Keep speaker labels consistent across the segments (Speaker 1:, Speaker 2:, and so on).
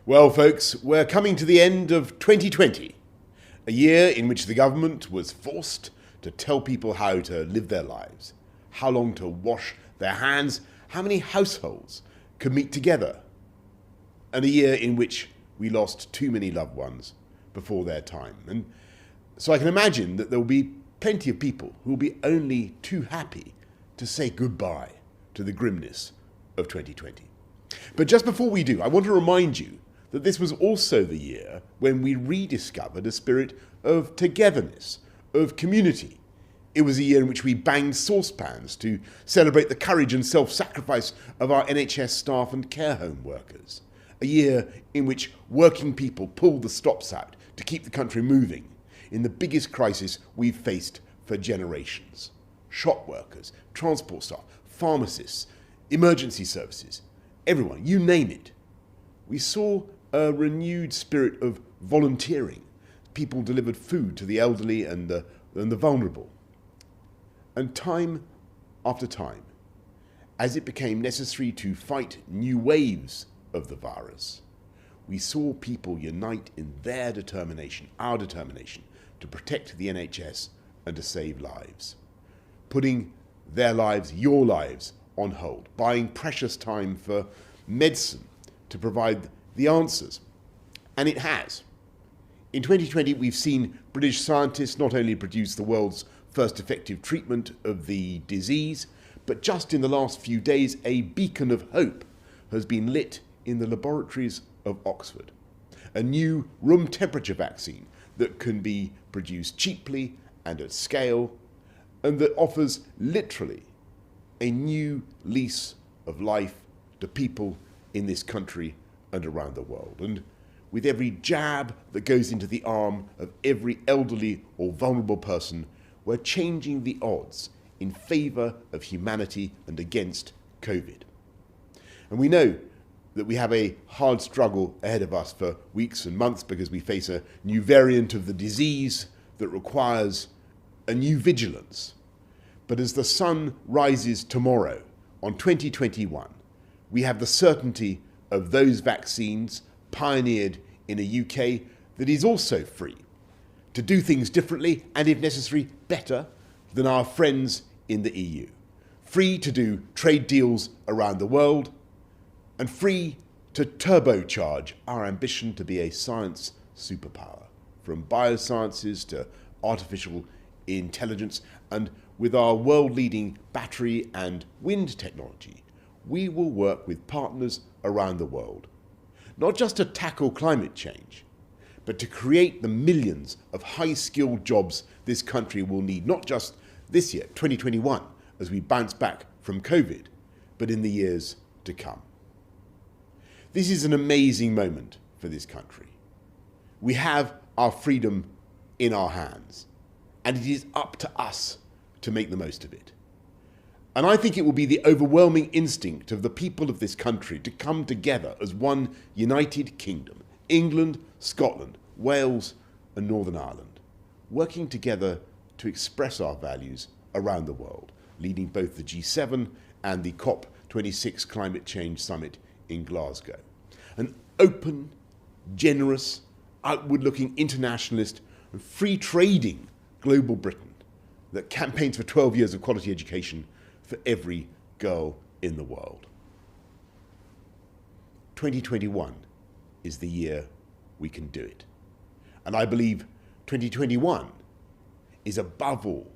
Speaker 1: Well, folks, we're coming to the end of 2020, a year in which the government was forced to tell people how to live their lives, how long to wash their hands, how many households could meet together, and a year in which we lost too many loved ones before their time. And so I can imagine that there will be plenty of people who will be only too happy to say goodbye to the grimness of 2020. But just before we do, I want to remind you that this was also the year when we rediscovered a spirit of togetherness, of community. It was a year in which we banged saucepans to celebrate the courage and self-sacrifice of our NHS staff and care home workers. A year in which working people pulled the stops out to keep the country moving in the biggest crisis we've faced for generations. Shop workers, transport staff, pharmacists, emergency services, everyone, you name it. We saw a renewed spirit of volunteering. People delivered food to the elderly and the vulnerable. And time after time, as it became necessary to fight new waves of the virus, we saw people unite in their determination, our determination, to protect the NHS and to save lives. Putting their lives, your lives, on hold, buying precious time for medicine to provide the answers. And it has. In 2020, we've seen British scientists not only produce the world's first effective treatment of the disease, but just in the last few days, a beacon of hope has been lit in the laboratories of Oxford. A new room temperature vaccine that can be produced cheaply and at scale, and that offers literally a new lease of life to people in this country and around the world. And with every jab that goes into the arm of every elderly or vulnerable person, we're changing the odds in favour of humanity and against COVID. And we know that we have a hard struggle ahead of us for weeks and months because we face a new variant of the disease that requires a new vigilance. But as the sun rises tomorrow on 2021, we have the certainty of those vaccines pioneered in a UK that is also free to do things differently and, if necessary, better than our friends in the EU. Free to do trade deals around the world and free to turbocharge our ambition to be a science superpower, from biosciences to artificial intelligence. And with our world-leading battery and wind technology, we will work with partners around the world, not just to tackle climate change, but to create the millions of high-skilled jobs this country will need, not just this year, 2021, as we bounce back from COVID, but in the years to come. This is an amazing moment for this country. We have our freedom in our hands, and it is up to us to make the most of it. And I think it will be the overwhelming instinct of the people of this country to come together as one united kingdom, England, Scotland, Wales, and Northern Ireland, working together to express our values around the world, leading both the G7 and the COP26 Climate Change Summit in Glasgow. An open, generous, outward-looking internationalist and free-trading global Britain that campaigns for 12 years of quality education for every girl in the world. 2021 is the year we can do it. And I believe 2021 is above all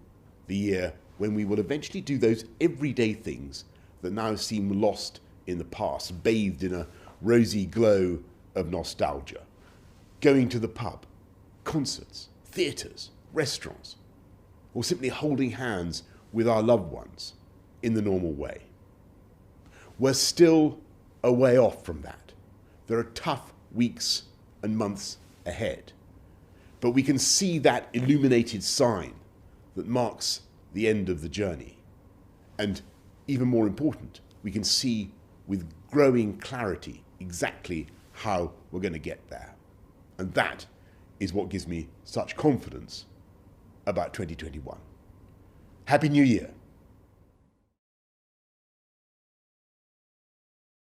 Speaker 1: the year when we will eventually do those everyday things that now seem lost in the past, bathed in a rosy glow of nostalgia. Going to the pub, concerts, theatres, restaurants, or simply holding hands with our loved ones in the normal way. We're still a way off from that. There are tough weeks and months ahead, but we can see that illuminated sign that marks the end of the journey. And even more important, we can see with growing clarity exactly how we're going to get there. And that is what gives me such confidence about 2021. Happy New Year.